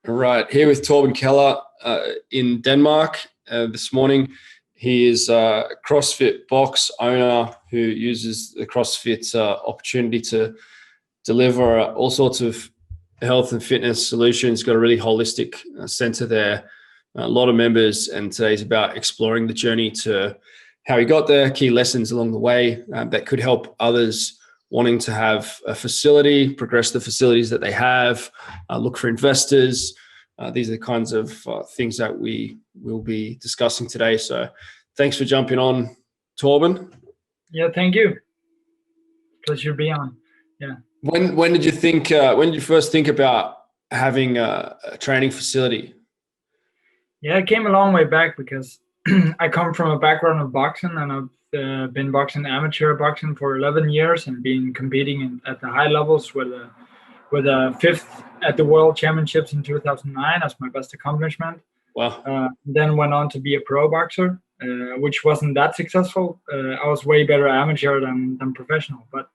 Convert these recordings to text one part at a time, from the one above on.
All right, here with Torben Keller in Denmark this morning. He is a CrossFit box owner who uses the CrossFit opportunity to deliver all sorts of health and fitness solutions. Got a really holistic center there, a lot of members, and today's about exploring the journey to how he got there, key lessons along the way that could help others wanting to have a facility, progress the facilities that they have, look for investors. These are the kinds of things that we will be discussing today. So thanks for jumping on, Torben. Yeah, thank you. Pleasure to be on. Yeah. When did you think, when did you first think about having a training facility? Yeah, it came a long way back because I come from a background of boxing, and I've been boxing amateur boxing for 11 years and been competing at the high levels with a fifth at the World Championships in 2009 as my best accomplishment. Wow. Then went on to be a pro boxer, which wasn't that successful. I was way better amateur than professional, but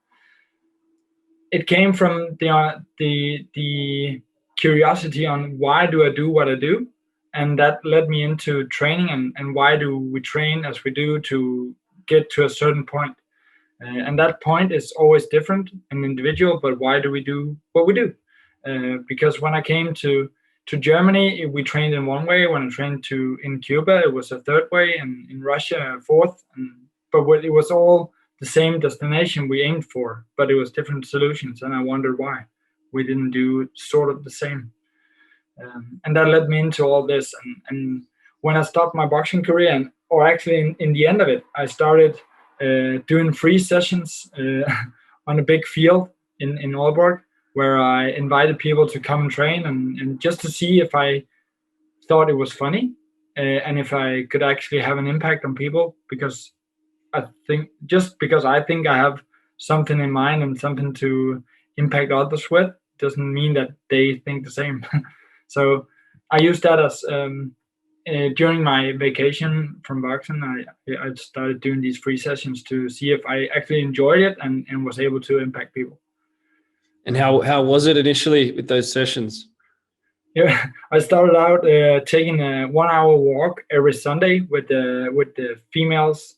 it came from the curiosity on why do I do what I do, and that led me into training and why do we train as we do to get to a certain point. And that point is always different and individual, but why do we do what we do? Because when I came to Germany, we trained in one way. When I trained in Cuba, it was a third way, and in Russia, a fourth. But it was all the same destination we aimed for, but it was different solutions, and I wondered why we didn't do sort of the same. And that led me into all this. And when I stopped my boxing career, or actually in the end of it, I started doing free sessions on a big field in Aalborg, where I invited people to come and train and just to see if I thought it was funny and if I could actually have an impact on people. Because I think I have something in mind and something to impact others with doesn't mean that they think the same. So I used that as during my vacation from boxing, I started doing these free sessions to see if I actually enjoyed it and was able to impact people. And how was it initially with those sessions? Yeah, I started out taking a 1 hour walk every Sunday with the females,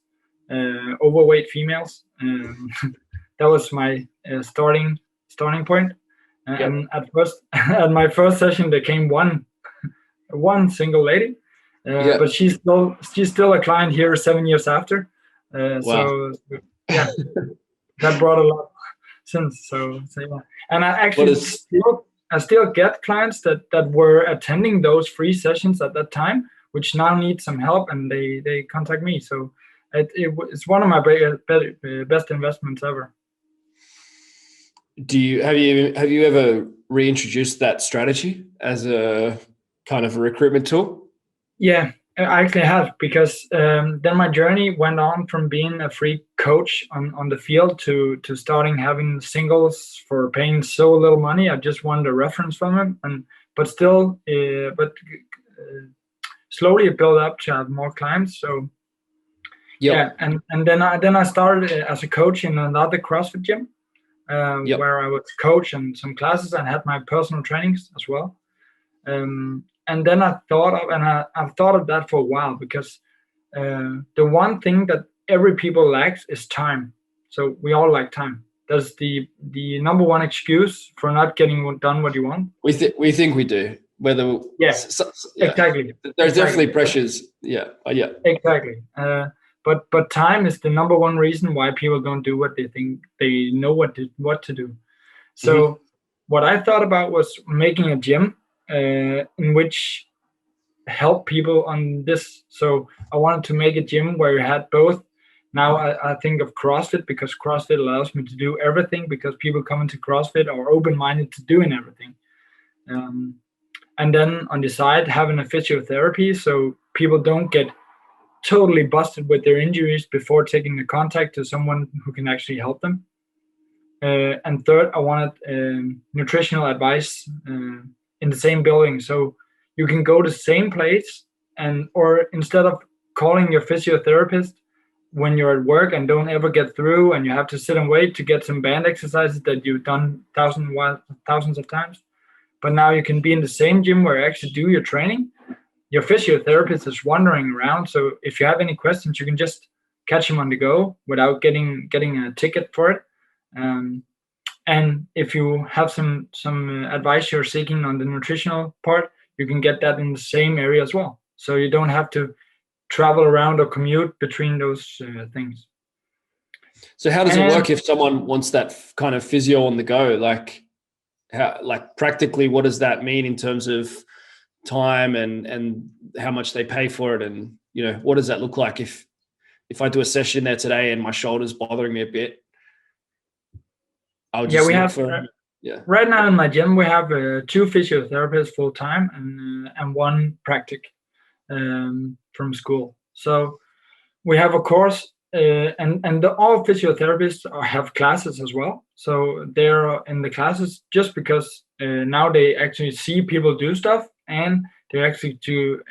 overweight females. That was my starting point. Yep. And at my first session, there came one single lady, but she's still a client here 7 years after. Wow. So yeah, that brought a lot since. So yeah, and I actually still get clients that were attending those free sessions at that time, which now need some help, and they contact me. So it's one of my best investments ever. Have you ever reintroduced that strategy as a kind of a recruitment tool? Yeah, I actually have, because then my journey went on from being a free coach on the field to starting having singles for paying so little money. I just wanted a reference from him, but slowly it built up to have more clients. So yep. Yeah, and then I started as a coach in another CrossFit gym. Yep. Where I was coach and some classes and had my personal trainings as well. And then I've thought of that for a while, because the one thing that every people lacks is time. So we all lack time. That's the number one excuse for not getting done what you want. We think we do. Whether yeah. Exactly. There's definitely pressures. Yeah. Yeah. Exactly. But time is the number one reason why people don't do what they think they know what to do. So what I thought about was making a gym in which help people on this. So I wanted to make a gym where you had both. Now I think of CrossFit, because CrossFit allows me to do everything, because people come into CrossFit are open-minded to doing everything. And then on the side, having a physiotherapy, so people don't get totally busted with their injuries before taking the contact to someone who can actually help them. And third, I wanted nutritional advice in the same building, so you can go to the same place, or instead of calling your physiotherapist when you're at work and don't ever get through, and you have to sit and wait to get some band exercises that you've done thousands of times, but now you can be in the same gym where you actually do your training. Your physiotherapist is wandering around, so if you have any questions, you can just catch him on the go without getting a ticket for it. And if you have some advice you're seeking on the nutritional part, you can get that in the same area as well. So you don't have to travel around or commute between those things. So how does it work if someone wants that kind of physio on the go? Like, how, like practically, what does that mean in terms of time and how much they pay for it? And, you know, what does that look like if I do a session there today and my shoulder's bothering me a bit? I'll just right now in my gym, we have 2 physiotherapists full time and 1 practic from school. So we have a course, and all physiotherapists have classes as well. So they're in the classes just because now they actually see people do stuff, and they're actually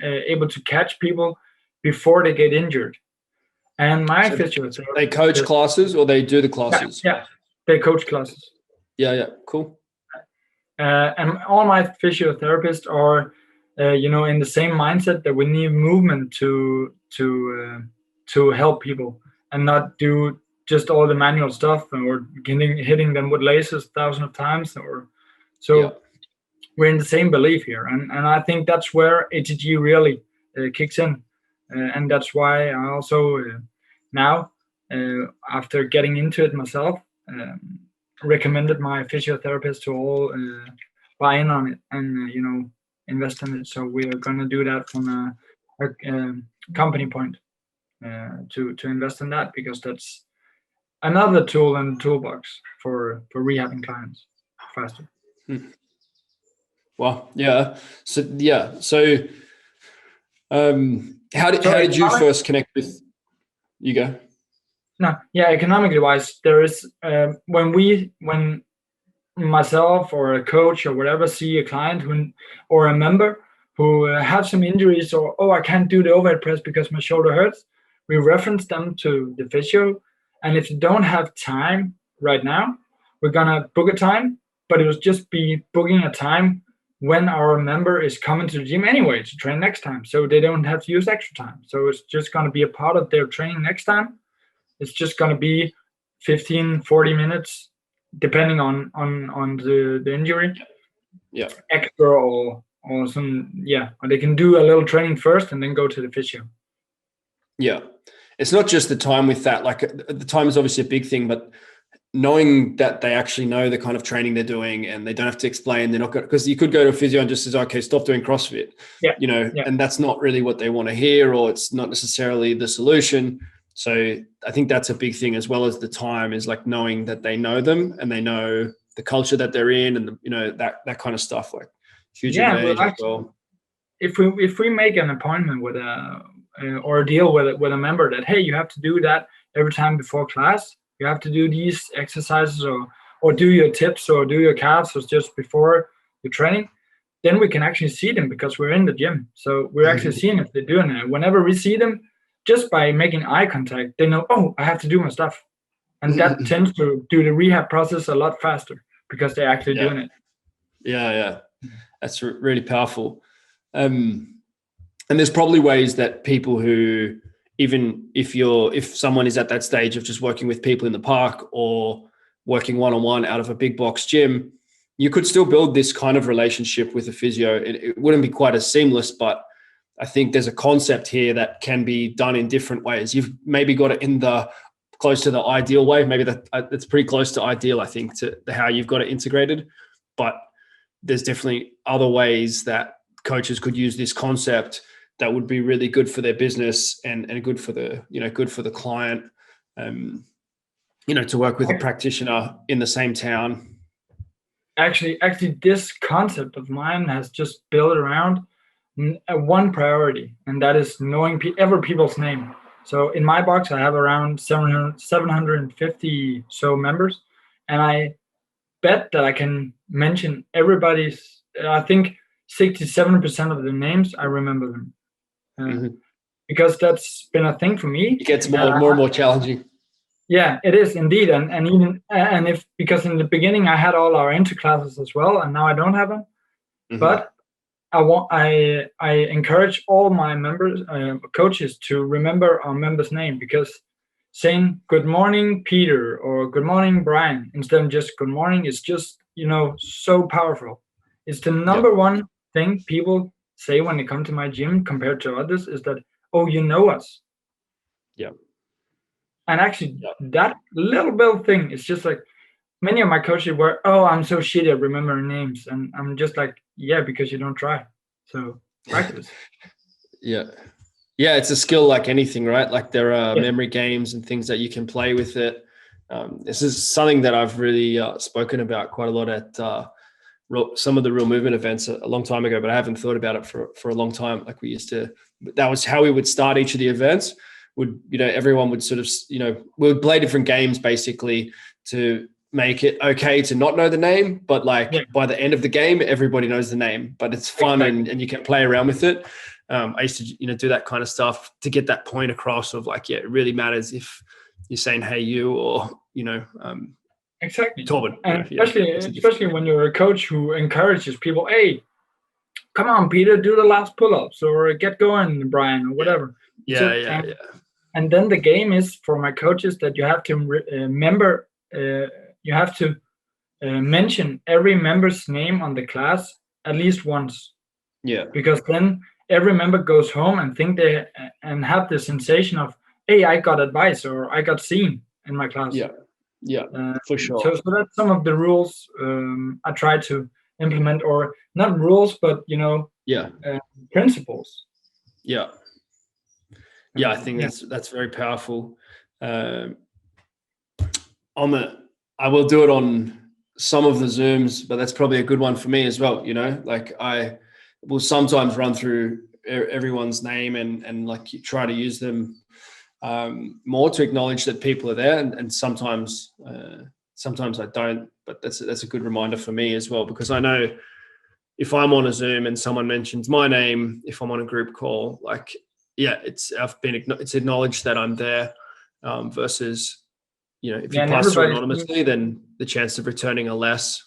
able to catch people before they get injured. And my physiotherapist, they coach classes or they do the classes? Yeah, they coach classes. Yeah, cool. And all my physiotherapists are, in the same mindset that we need movement to help people, and not do just all the manual stuff or hitting them with lasers thousands of times. We're in the same belief here, and I think that's where ATG really kicks in, and that's why I also now, after getting into it myself, recommended my physiotherapist to all buy in on it and invest in it. So we are going to do that from a company point to invest in that, because that's another tool in the toolbox for rehabbing clients faster. Well, yeah. So how did you first connect with? You go. No, yeah. Economically wise, there is when myself or a coach or whatever see a client or a member who have some injuries, or I can't do the overhead press because my shoulder hurts, we reference them to the physio. And if you don't have time right now, we're gonna book a time, but it will just be booking a time when our member is coming to the gym anyway to train next time, so they don't have to use extra time. So it's just going to be a part of their training next time. It's just going to be 15-40 minutes depending on the injury, extra or some, or they can do a little training first and then go to the physio. It's not just the time with that, like the time is obviously a big thing, but knowing that they actually know the kind of training they're doing and they don't have to explain, they're not going, because you could go to a physio and just says, okay, stop doing CrossFit, and that's not really what they want to hear, or it's not necessarily the solution. So I think that's a big thing, as well as the time, is like knowing that they know them and they know the culture that they're in, and that kind of stuff, like huge advantage as well. If we make an appointment with or a deal with a member that, hey, you have to do that every time before class, you have to do these exercises or do your tips or do your calves or just before your training, then we can actually see them because we're in the gym. So we're actually seeing if they're doing it. Whenever we see them, just by making eye contact, they know, oh, I have to do my stuff. And that tends to do the rehab process a lot faster because they're actually doing it. Yeah. That's really powerful. And there's probably ways that people who, even if someone is at that stage of just working with people in the park or working one-on-one out of a big box gym, you could still build this kind of relationship with a physio. It wouldn't be quite as seamless, but I think there's a concept here that can be done in different ways. You've maybe got it in the close to the ideal way. Maybe that's pretty close to ideal, I think, to how you've got it integrated. But there's definitely other ways that coaches could use this concept that would be really good for their business and good for the client, to work with a practitioner in the same town. Actually, this concept of mine has just built around one priority, and that is knowing people's name. So in my box, I have around 750 so members, and I bet that I can mention everybody's. I think 67% of the names I remember them. Because that's been a thing for me. It gets more and more challenging. Yeah, it is indeed, and even because in the beginning I had all our interclasses as well, and now I don't have them. But I encourage all my members, coaches, to remember our member's name, because saying good morning Peter or good morning Brian instead of just good morning is just, so powerful. It's the number one thing people say when they come to my gym compared to others, is that, oh, you know us. Yeah. And actually that little bit thing is just like, many of my coaches were, oh, I'm so shitty at remembering names. And I'm just like, yeah, because you don't try. So practice. Yeah, it's a skill like anything, right? Like there are memory games and things that you can play with it. This is something that I've really spoken about quite a lot at some of the Real Movement events a long time ago, but I haven't thought about it for a long time. Like we used to, that was how we would start each of the events. Everyone would sort of, we would play different games basically to make it okay to not know the name, but by the end of the game, everybody knows the name, but it's fun and you can play around with it. I used to, do that kind of stuff to get that point across of like, it really matters if you're saying, hey, you, or, exactly. Torben. And especially when you're a coach who encourages people, hey, come on, Peter, do the last pull-ups, or get going, Brian, or whatever. Yeah. And then the game is for my coaches that you have to remember, you have to mention every member's name on the class at least once. Yeah. Because then every member goes home and and have the sensation of, hey, I got advice or I got seen in my class. Yeah, for sure. So that's some of the rules I try to implement, or not rules, but principles. Yeah, I think that's very powerful. I will do it on some of the Zooms, but that's probably a good one for me as well. Like I will sometimes run through everyone's name and like try to use them more to acknowledge that people are there, and sometimes I don't, but that's a good reminder for me as well, because I know if I'm on a Zoom and someone mentions my name, if I'm on a group call, like it's acknowledged that I'm there, versus if you pass through anonymously, then the chance of returning are less.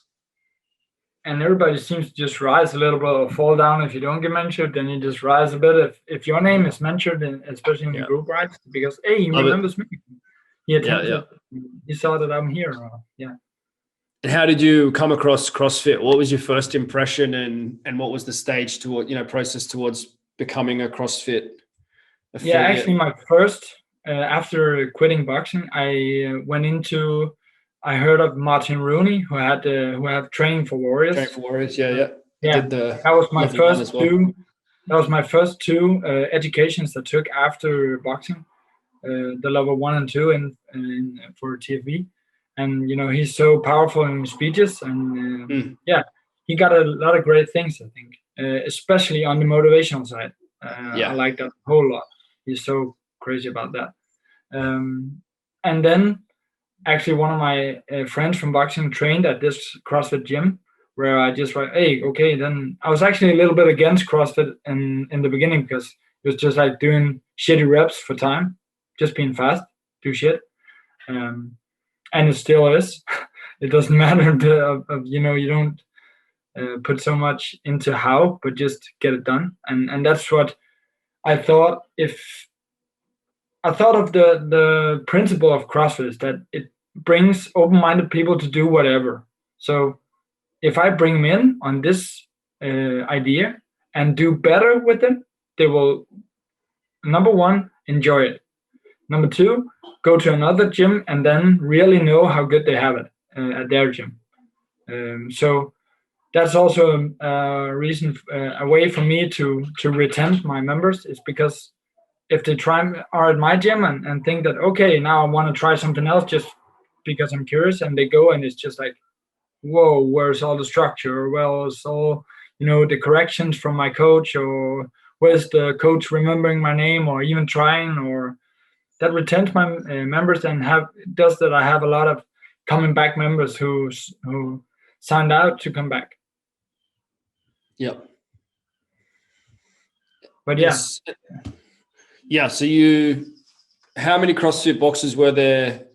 And everybody seems to just rise a little bit or fall down if you don't get mentioned. Then you just rise a bit if your name is mentioned, especially in the group, right? Because hey, he remembers me. He attended. He saw that I'm here. And how did you come across CrossFit? What was your first impression, and what was the stage process towards becoming a CrossFit affiliate? Yeah, actually, my first after quitting boxing, I heard of Martin Rooney, who had Training for Warriors. Training for Warriors, yeah. That was my first two. That was my first two educations that took after boxing, the level 1 and 2 in for TFV, and he's so powerful in his speeches, and he got a lot of great things, I think, especially on the motivational side. I like that a whole lot. He's so crazy about that, and then. Actually, one of my friends from boxing trained at this CrossFit gym, where I just like, hey, okay, then I was actually a little bit against CrossFit in the beginning, because it was just like doing shitty reps for time, just being fast, do shit, and it still is. It doesn't matter you don't put so much into how, but just get it done, and that's what I thought. I thought of the principle of CrossFit is that it brings open-minded people to do whatever. So if I bring them in on this idea and do better with it, they will, number one, enjoy it. Number two, go to another gym and then really know how good they have it at their gym. So that's also a reason, a way for me to retain my members, is because if they are at my gym and think that, okay, now I want to try something else just because I'm curious, and they go and it's just like, whoa, where's all the structure? Where's all, the corrections from my coach, or where's the coach remembering my name or even trying, or that retains my members and does that I have a lot of coming back members who signed out to come back. Yeah. But yes. Yeah. So how many CrossFit boxes were there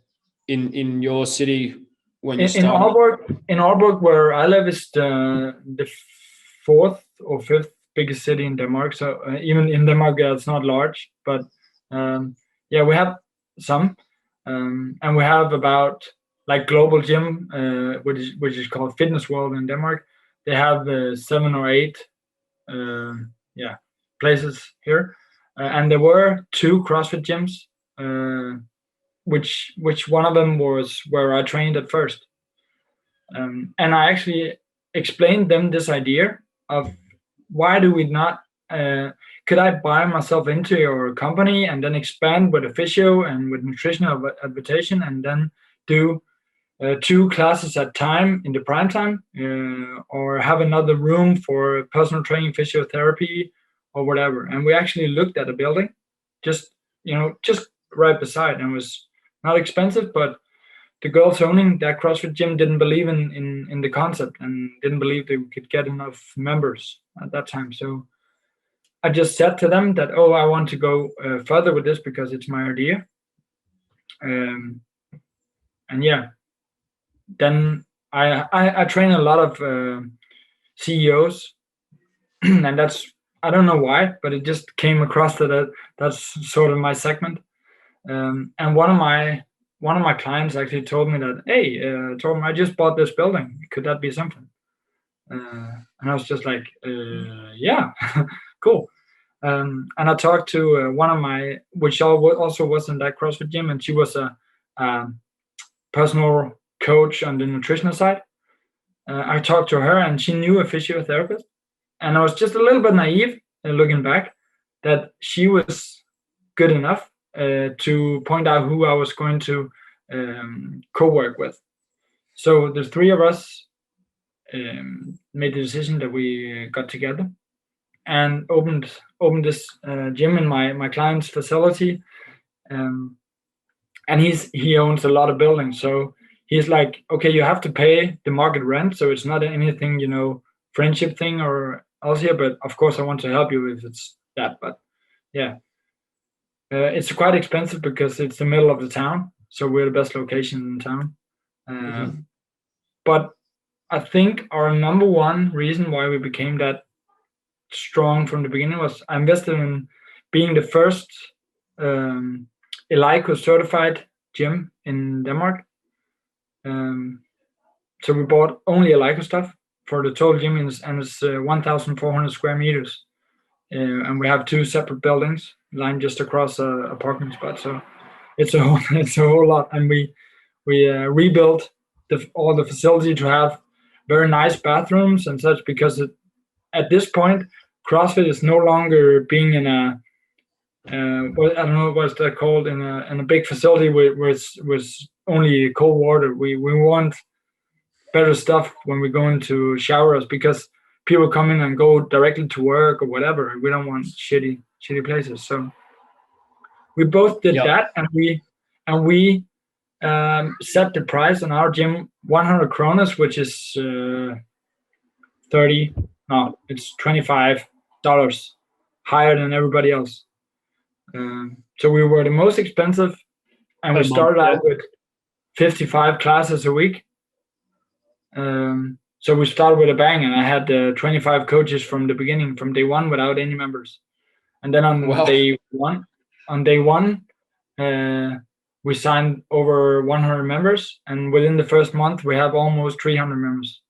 in your city when you started? In Aalborg, where I live, is the fourth or fifth biggest city in Denmark. So even in Denmark, it's not large, but we have some, and we have about like global gym, which is called Fitness World in Denmark. They have 7 or 8 places here, and there were 2 CrossFit gyms, which one of them was where I trained at first, and I actually explained them this idea of why do we not could I buy myself into your company and then expand with a physio and with nutritional adaptation and then do 2 classes at time in the prime time, or have another room for personal training, physiotherapy, or whatever. And we actually looked at a building, just right beside, and it was not expensive, but the girls owning that CrossFit gym didn't believe in the concept and didn't believe they could get enough members at that time. So I just said to them that, I want to go further with this because it's my idea. Then I train a lot of CEOs, and I don't know why, but it just came across that's sort of my segment. And one of my clients actually told me that, hey, Torben, I just bought this building. Could that be something? And I was just like, yeah, cool. And I talked to one of my, which also was in that CrossFit gym, and she was a personal coach on the nutritional side. I talked to her, and she knew a physiotherapist. And I was just a little bit naive looking back that she was good enough to point out who I was going to co-work with. So the 3 of us made the decision that we got together and opened this gym in my client's facility. And he owns a lot of buildings. So he's like, okay, you have to pay the market rent. So it's not anything, friendship thing or else here. But of course, I want to help you if it's that. But yeah. It's quite expensive because it's the middle of the town, so we're the best location in town. But I think our number one reason why we became that strong from the beginning was I invested in being the first ELICO certified gym in Denmark. So we bought only ELICO stuff for the total gym, and it's 1,400 square meters. And we have 2 separate buildings lined just across a parking spot. So it's a whole lot. And we rebuilt all the facility to have very nice bathrooms and such, because at this point, CrossFit is no longer being in a I don't know what's that called, in a big facility where it's only cold water. We want better stuff when we go into showers, because people come in and go directly to work or whatever. We don't want shitty places. So we both did that, and we set the price on our gym 100 kronas, which is it's $25 higher than everybody else. So we were the most expensive, and we started out with 55 classes a week. So we started with a bang, and I had 25 coaches from the beginning, from day one, without any members. And then on day one, we signed over 100 members, and within the first month, we have almost 300 members.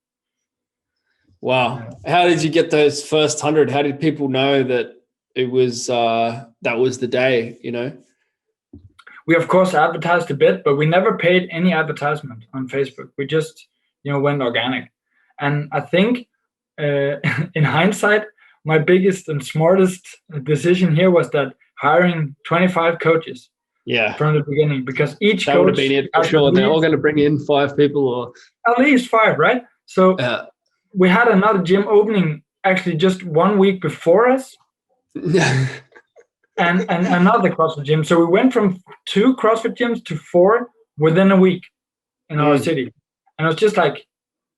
Wow! How did you get those first 100? How did people know that it was that was the day? We of course advertised a bit, but we never paid any advertisement on Facebook. We just went organic. And I think in hindsight, my biggest and smartest decision here was that hiring 25 coaches from the beginning, because each coach would have been it for sure. They're all going to bring in 5 people, or at least 5, right? So we had another gym opening actually just 1 week before us. and another CrossFit gym. So we went from 2 CrossFit gyms to 4 within a week in our city. And it was just like,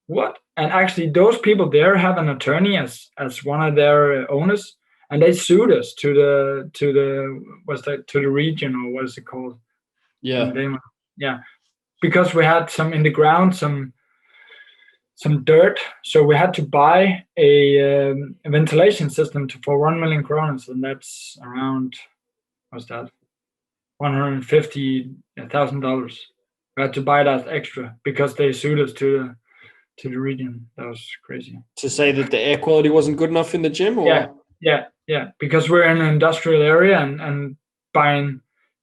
what? And actually those people there have an attorney as one of their owners, and they sued us to the region, or what is it called? Yeah. Because we had some in the ground, some some dirt, so we had to buy a ventilation system for 1 million kroners, and that's around, what's that, $150,000. We had to buy that extra because they sued us to the region. That was crazy. To say that the air quality wasn't good enough in the gym, or yeah, because we're in an industrial area, and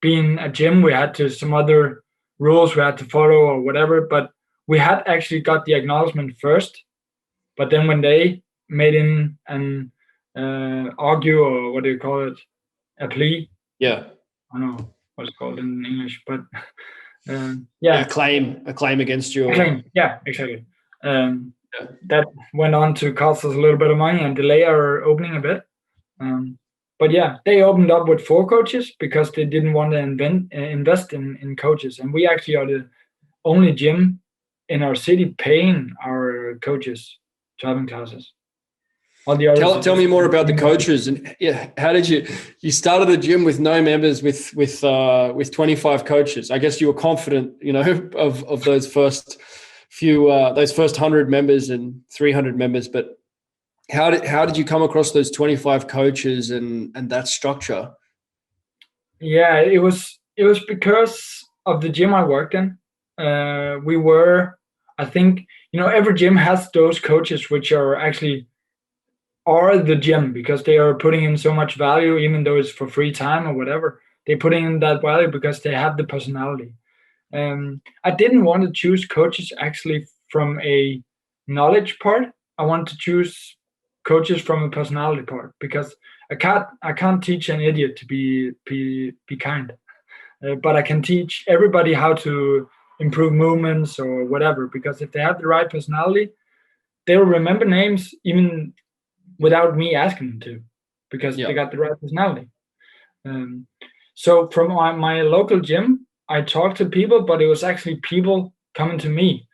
being a gym, we had to some other rules we had to follow or whatever, but we had actually got the acknowledgement first, but then when they made in an argue, or what do you call it, a plea? Yeah, I don't know what it's called in English, but a claim against you. A claim, yeah, exactly. That went on to cost us a little bit of money and delay our opening a bit. But yeah, they opened up with 4 coaches because they didn't want to invest in coaches, and we actually are the only gym in our city paying our coaches to having classes. All the others tell me more about the coaches, and how did you started a gym with no members with 25 coaches? I guess you were confident, of those first few those first 100 members and 300 members, but how did you come across those 25 coaches and that structure? Yeah, it was because of the gym I worked in. We were, I think, every gym has those coaches which are actually are the gym because they are putting in so much value, even though it's for free time or whatever. They put in that value because they have the personality. I didn't want to choose coaches actually from a knowledge part. I want to choose coaches from a personality part because I can't teach an idiot to be kind, but I can teach everybody how to improve movements or whatever, because if they have the right personality, they'll remember names even without me asking them to, because they got the right personality. So from my local gym, I talked to people, but it was actually people coming to me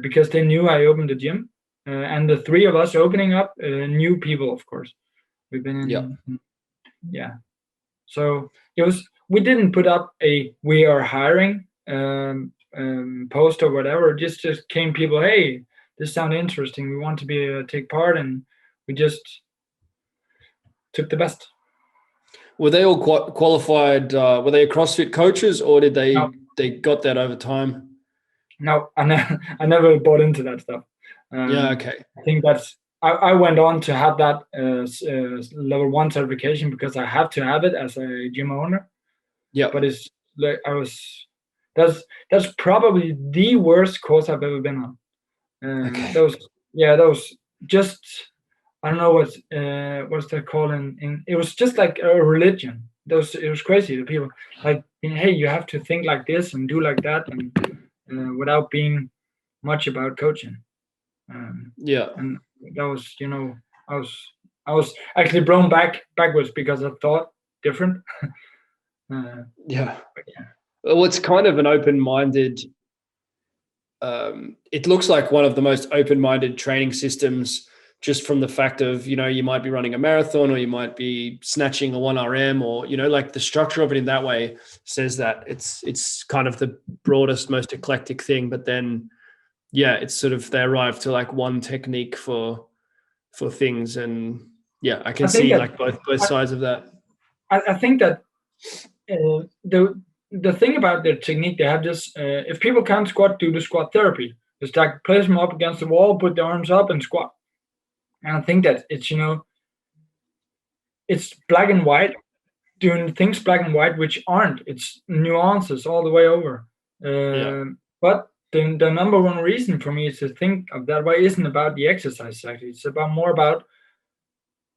because they knew I opened the gym. And the 3 of us opening up, new people, of course. We've been in, So we didn't put up a "we are hiring" post or whatever. Just came people, hey, this sounds interesting. We want to take part, and we just took the best. Were they all qualified? Were they CrossFit coaches, or did they got that over time? No, I never bought into that stuff. Okay. I think I went on to have that level 1 certification because I have to have it as a gym owner. Yeah. But it's like that's probably the worst course I've ever been on. Okay. That was just, I don't know what's that called in it was just like a religion. It was crazy. The people like, hey, you have to think like this and do like that, and without being much about coaching. And that was, I was actually blown backwards because I thought different. Well, it's kind of an open-minded. It looks like one of the most open-minded training systems, just from the fact of, you might be running a marathon, or you might be snatching a 1RM, or, like the structure of it in that way says that it's kind of the broadest, most eclectic thing. But then, it's sort of, they arrive to like one technique for things. And I can see like both sides of that. I think that the thing about their technique, they have this, if people can't squat, do the squat therapy. Just like place them up against the wall, put the arms up and squat. And I think that it's, it's black and white, doing things black and white, which aren't. It's nuances all the way over. But the number one reason for me is to think of that way isn't about the exercise, actually. It's more about,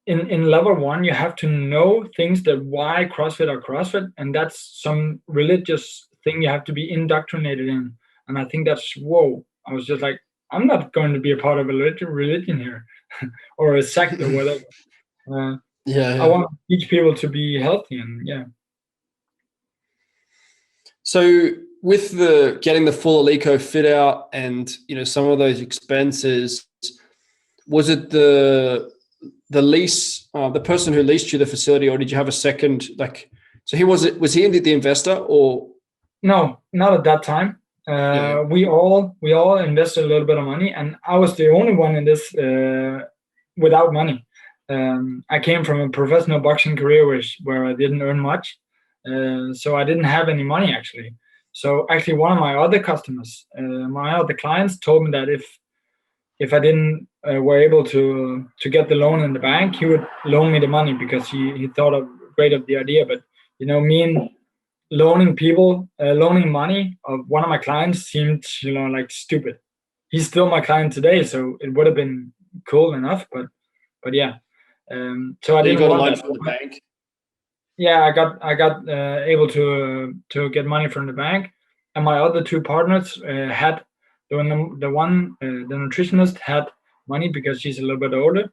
in level 1, you have to know things that why CrossFit are CrossFit, and that's some religious thing you have to be indoctrinated in. And I think that's, whoa. I was just like, I'm not going to be a part of a religion here or a sect or whatever. I want to teach people to be healthy, and So with the getting the full Alico fit out and, some of those expenses, was it the lease, the person who leased you the facility, or did you have a second, was he the investor, or? No, not at that time. We all invested a little bit of money, and I was the only one in this without money. I came from a professional boxing career where I didn't earn much, so I didn't have any money actually. So actually, one of my other customers, my other clients, told me that if I didn't were able to get the loan in the bank, he would loan me the money because he thought great of the idea. But me and loaning money of one of my clients seemed like stupid. He's still my client today, so it would have been cool enough. But yeah, so I didn't got want a loan that from the bank. Yeah, I got able to get money from the bank, and my other two partners had the nutritionist had money because she's a little bit older,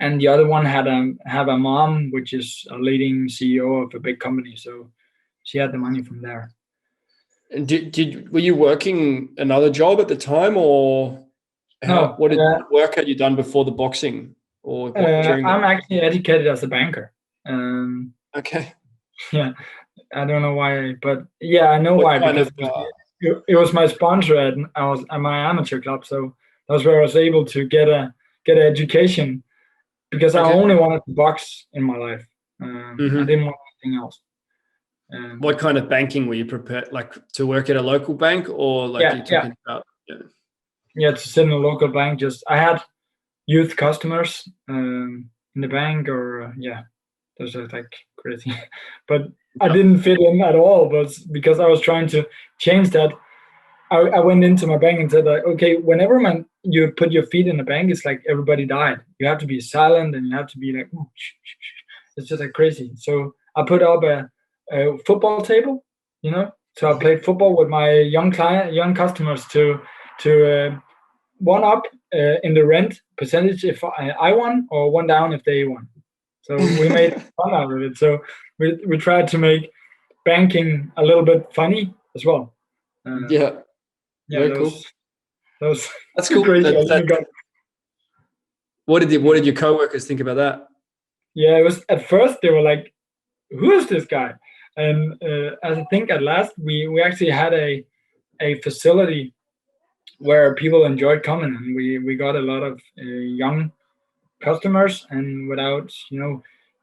and the other one had have a mom which is a leading CEO of a big company, so she had the money from there. And were you working another job at the time, or No? What work had you done before the boxing, or during? I'm actually educated as a banker. Okay. Yeah, I don't know why, but yeah, I know why, because it was my sponsor at my amateur club, so that's where I was able to get an education, because I only wanted to box in my life. I didn't want anything else. What kind of banking were you prepared, like to work at a local bank, or like to sit in a local bank? I had youth customers in the bank, or those are like crazy, but I didn't fit in at all. But because I was trying to change that, I went into my bank and said, like, okay, whenever you put your feet in the bank, it's like everybody died. You have to be silent, and you have to be like, oh, it's just like crazy. So I put up a football table, so I played football with my young customers to one up in the rent percentage if I won, or one down if they won. So we made fun out of it. So we tried to make banking a little bit funny as well. Very cool. That's cool. What did your coworkers think about that? Yeah, it was at first they were like, "Who is this guy?" And I think at last we actually had a facility where people enjoyed coming, and we got a lot of young customers, and without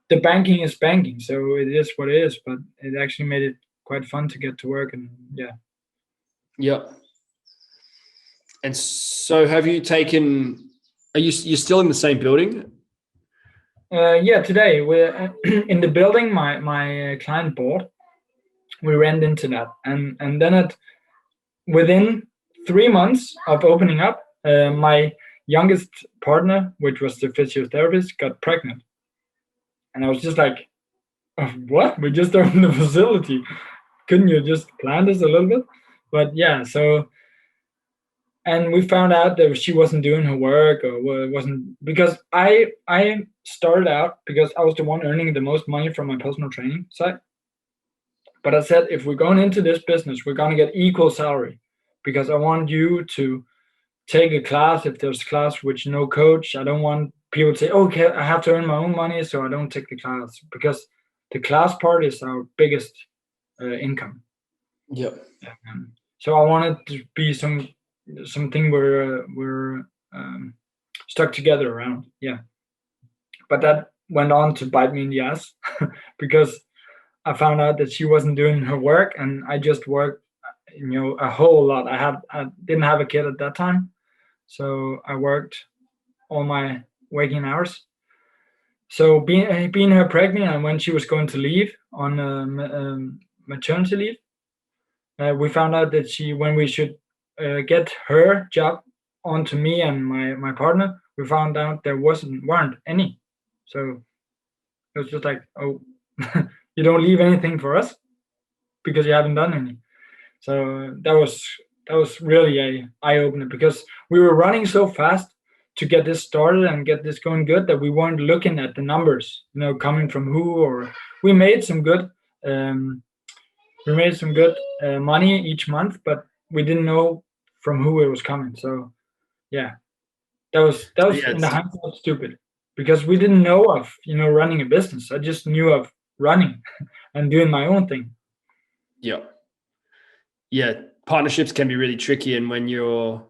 the banking is banking, so it is what it is, but it actually made it quite fun to get to work. And and so have you taken, you're still in the same building? Today we're in the building my client bought. We rent into that, and then within 3 months of opening up, my youngest partner, which was the physiotherapist, got pregnant. And I was just like, what? We just opened the facility. Couldn't you just plan this a little bit? But yeah, so, and we found out that she wasn't doing her work, or wasn't, because I started out because I was the one earning the most money from my personal training side. But I said, if we're going into this business, we're going to get equal salary, because I want you to take a class if there's a class with no coach. I don't want people to say, okay, I have to earn my own money, so I don't take the class, because the class part is our biggest income. So I wanted to be something we're stuck together around. But that went on to bite me in the ass because I found out that she wasn't doing her work, and I just worked a whole lot. I didn't have a kid at that time, so I worked all my waking hours. So being her pregnant, and when she was going to leave on maternity leave, we found out that when we should get her job onto me and my partner, we found out there weren't any. So it was just like, oh, you don't leave anything for us because you haven't done any. So that was really a eye-opener, because we were running so fast to get this started and get this going good that we weren't looking at the numbers, coming from who, or we made some good money each month, but we didn't know from who it was coming. So yeah, that was in the hindsight stupid, because we didn't know of running a business. I just knew of running and doing my own thing. Yeah, partnerships can be really tricky. And when you're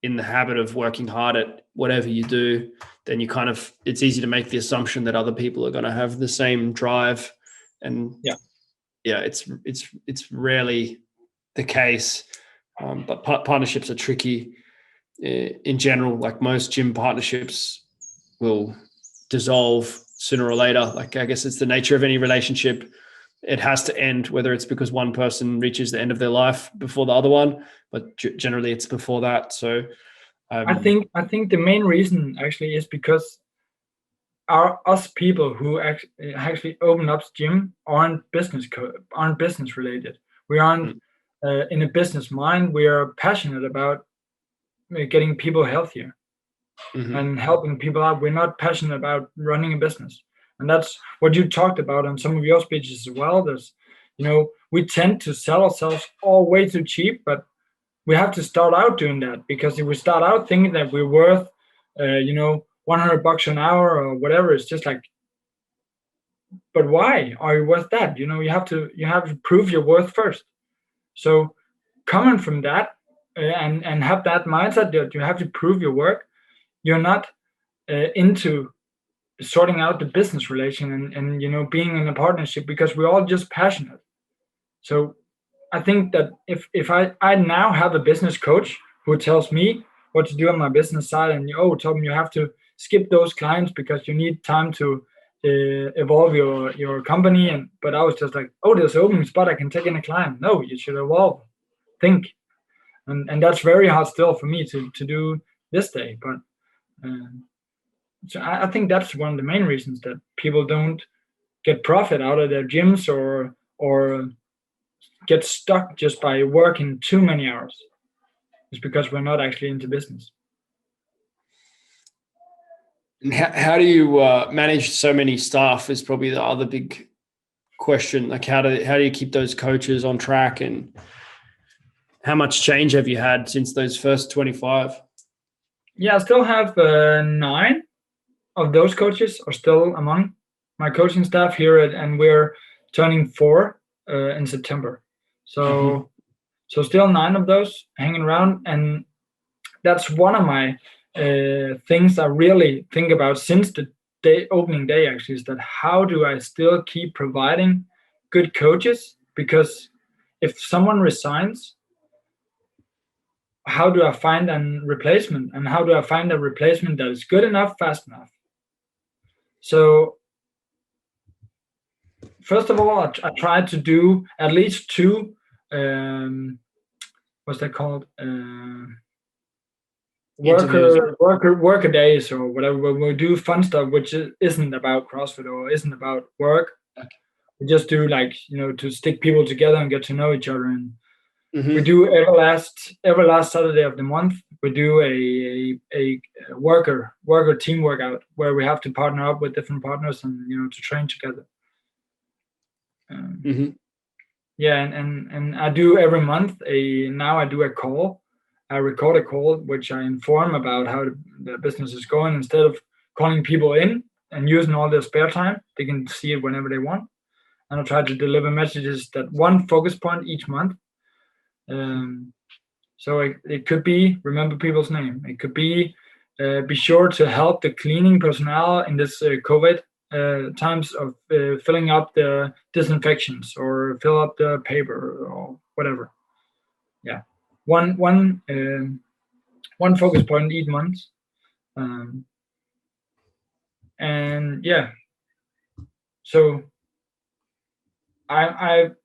in the habit of working hard at whatever you do, then it's easy to make the assumption that other people are going to have the same drive. And it's rarely the case. But partnerships are tricky in general. Like most gym partnerships will dissolve sooner or later. Like, I guess it's the nature of any relationship. It has to end, whether it's because one person reaches the end of their life before the other one, but generally it's before that. So I think the main reason actually is because us people who actually open up gym aren't business related. We aren't in a business mind. We are passionate about getting people healthier and helping people out. We're not passionate about running a business. And that's what you talked about on some of your speeches as well. There's, we tend to sell ourselves all way too cheap, but we have to start out doing that, because if we start out thinking that we're worth, $100 an hour or whatever, it's just like, but why are you worth that? You have to prove your worth first. So coming from that and have that mindset that you have to prove your work, you're not into sorting out the business relation and being in a partnership, because we're all just passionate. So I think that if I now have a business coach who tells me what to do on my business side, and Torben, you have to skip those clients because you need time to evolve your company, but I was just like, there's an opening spot, I can take in a client. No, you should evolve, think, and that's very hard still for me to do this day. But so I think that's one of the main reasons that people don't get profit out of their gyms or get stuck just by working too many hours. It's because we're not actually into business. And how do you manage so many staff is probably the other big question. Like, how do you keep those coaches on track, and how much change have you had since those first 25? Yeah, I still have 9 of those coaches are still among my coaching staff here, and we're turning 4 in September. So still 9 of those hanging around, and that's one of my things I really think about since the opening day, actually, is that how do I still keep providing good coaches? Because if someone resigns, how do I find a replacement, and how do I find a replacement that is good enough, fast enough? So first of all, I tried to do at least 2 what's that called? Worker days or whatever, where we do fun stuff which isn't about CrossFit or isn't about work. Okay. We just do to stick people together and get to know each other. And we do every last Saturday of the month, we do a worker team workout where we have to partner up with different partners and to train together. Yeah, and I do every month I do a call. I record a call which I inform about how the business is going. Instead of calling people in and using all their spare time, they can see it whenever they want. And I try to deliver messages that one focus point each month. So it could be remember people's name. It could be sure to help the cleaning personnel in this COVID times of filling up the disinfections or fill up the paper or whatever. Yeah, one focus point each month, and yeah. So I'm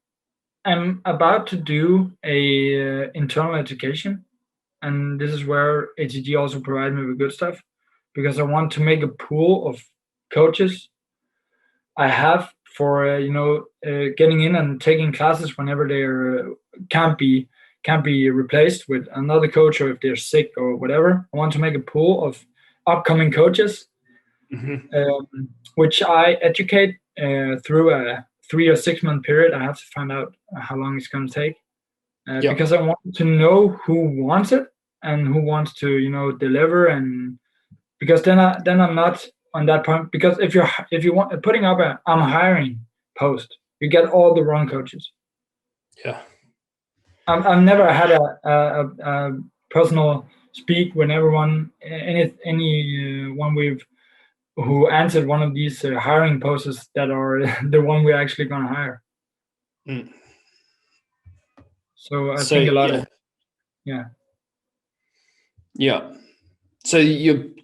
about to do a internal education, and this is where ATG also provides me with good stuff, because I want to make a pool of coaches I have for getting in and taking classes whenever they can't be replaced with another coach, or if they're sick or whatever. I want to make a pool of upcoming coaches, which I educate through a 3 or 6 month period. I have to find out how long it's going to take, because I want to know who wants it and who wants to deliver, and because then I'm not on that point. Because if you want putting up I'm hiring post, you get all the wrong coaches. Yeah. I've never had a personal speak when anyone who answered one of these hiring posts that are the one we're actually going to hire. Mm. So I think a lot of yeah. So you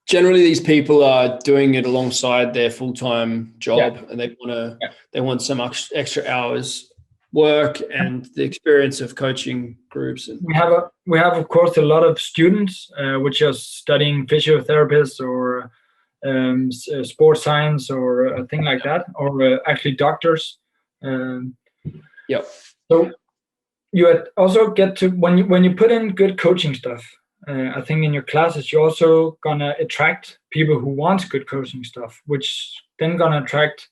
generally, these people are doing it alongside their full-time job, and they want some extra hours work and the experience of coaching groups. And we have of course a lot of students which are studying physiotherapists or sports science or a thing like that, or actually doctors. Yep. So you also get to when you put in good coaching stuff. I think in your classes you're also gonna attract people who want good coaching stuff, which then gonna attract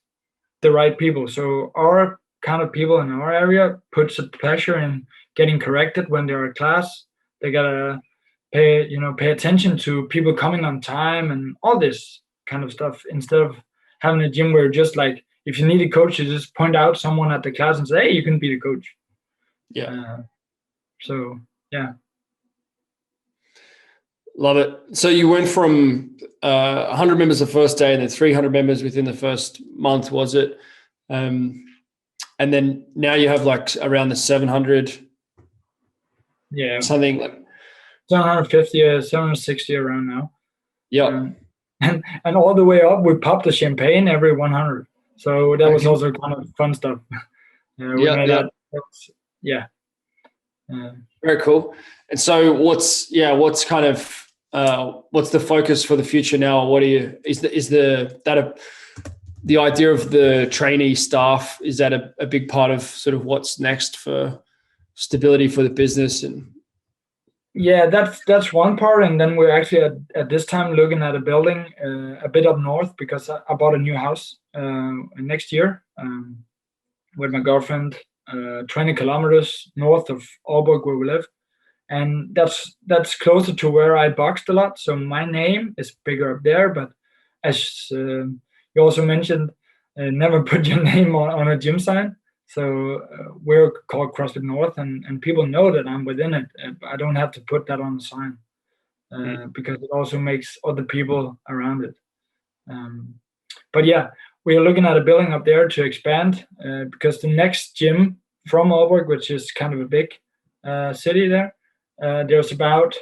the right people. So our kind of people in our area puts a pleasure in getting corrected when they're at class. They gotta pay attention to people coming on time and all this kind of stuff, instead of having a gym where just like if you need a coach, you just point out someone at the class and say, hey, you can be the coach. Yeah. So yeah. Love it. So you went from 100 members the first day and then 300 members within the first month, was it? And then now you have like around the 700. Yeah. Something like 750 or 760 around now. Yeah. And all the way up, we popped the champagne every 100. So that was also kind of fun stuff. Yeah. Very cool. And so what's kind of what's the focus for the future now? What is the idea of the trainee staff, is that a big part of sort of what's next for stability for the business? And yeah, that's one part. And then we're actually at this time looking at a building a bit up north, because I bought a new house next year with my girlfriend, 20 kilometers north of Aalborg where we live. And that's closer to where I boxed a lot. So my name is bigger up there. But as you also mentioned, never put your name on a gym sign. So we're called CrossFit North, and people know that I'm within it. I don't have to put that on the sign because it also makes other people around it. But yeah, we are looking at a building up there to expand because the next gym from Aalborg, which is kind of a big city there, there's about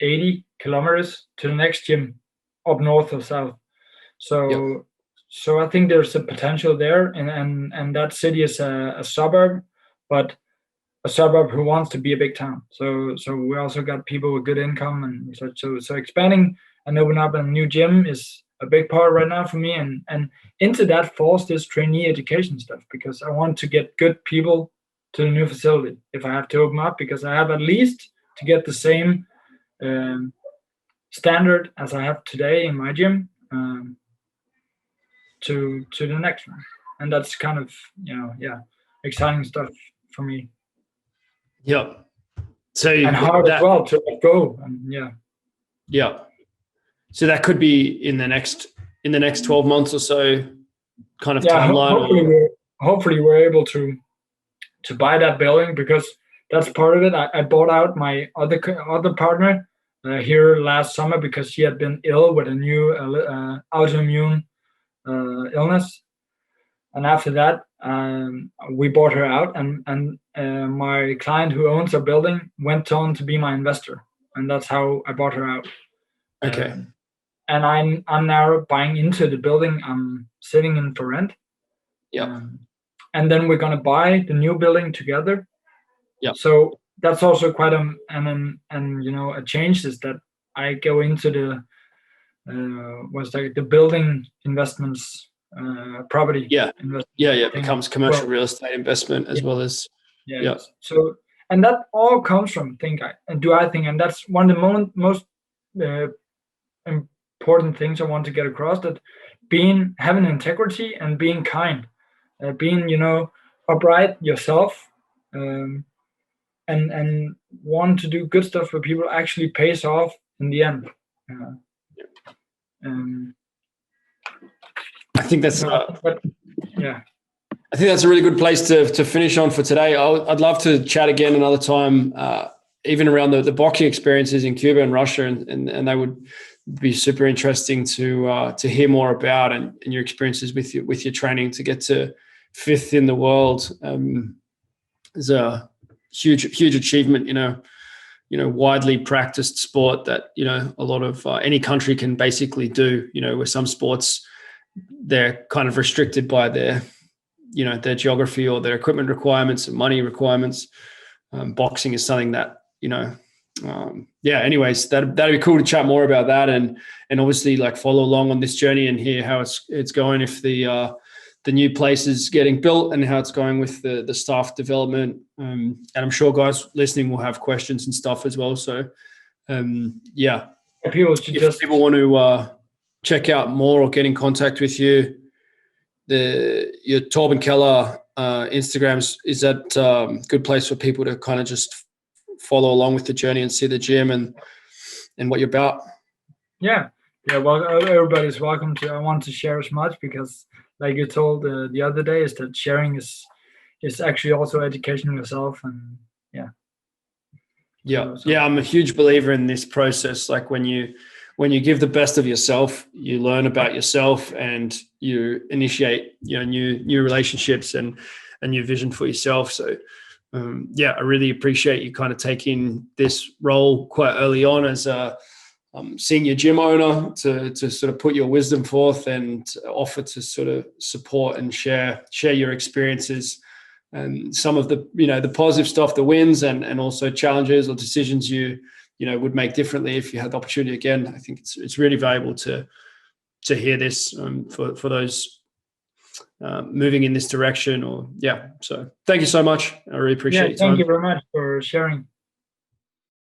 80 kilometers to the next gym up north or south. So I think there's a potential there, and that city is a suburb, but a suburb who wants to be a big town. So we also got people with good income and such. So expanding and opening up a new gym is a big part right now for me, and into that falls this trainee education stuff, because I want to get good people to the new facility if I have to open up, because I have at least to get the same standard as I have today in my gym to the next one. And that's kind of exciting stuff for me. Yeah. So and hard as well to let go. And yeah. So that could be in the next 12 months or so, kind of timeline. Hopefully we're able to buy that building, because that's part of it. I bought out my other partner here last summer because she had been ill with a new autoimmune illness, and after that we bought her out, and my client who owns our building went on to be my investor, and that's how I bought her out. Okay. And I'm now buying into the building I'm sitting in for rent. Yeah. And then we're gonna buy the new building together. Yeah. So that's also quite a change, is that I go into the building investments property. Yeah. It becomes commercial real estate investment as well as So, and that all comes from and that's one of the most important things I want to get across, that having integrity and being kind, being upright yourself, and want to do good stuff for people actually pays off in the end. I think that's I think that's a really good place to finish on for today. I'd love to chat again another time, even around the boxing experiences in Cuba and Russia, and they would be super interesting to hear more about, and your experiences with your training to get to 5th in the world. Is a huge achievement. Widely practiced sport that a lot of any country can basically do. Where some sports they're kind of restricted by their geography or their equipment requirements and money requirements. Boxing is something that, anyways, that'd be cool to chat more about that, and obviously like follow along on this journey and hear how it's going, if the new place is getting built, and how it's going with the staff development. And I'm sure guys listening will have questions and stuff as well. So if people want to check out more or get in contact with you, your Torben Keller Instagrams, is that a good place for people to kind of just follow along with the journey and see the gym and what you're about? Yeah. Well, everybody's welcome to. I want to share as much because, like you told the other day, is that sharing is actually also educating yourself, and I'm a huge believer in this process. Like when you give the best of yourself, you learn about yourself, and you initiate new relationships and a new vision for yourself. So I really appreciate you kind of taking this role quite early on as a senior gym owner to sort of put your wisdom forth and offer to sort of support and share your experiences and some of the the positive stuff, the wins, and also challenges or decisions you would make differently if you had the opportunity again. I think it's really valuable to hear this for those moving in this direction. So thank you so much. I really appreciate it. Thank you very much for sharing.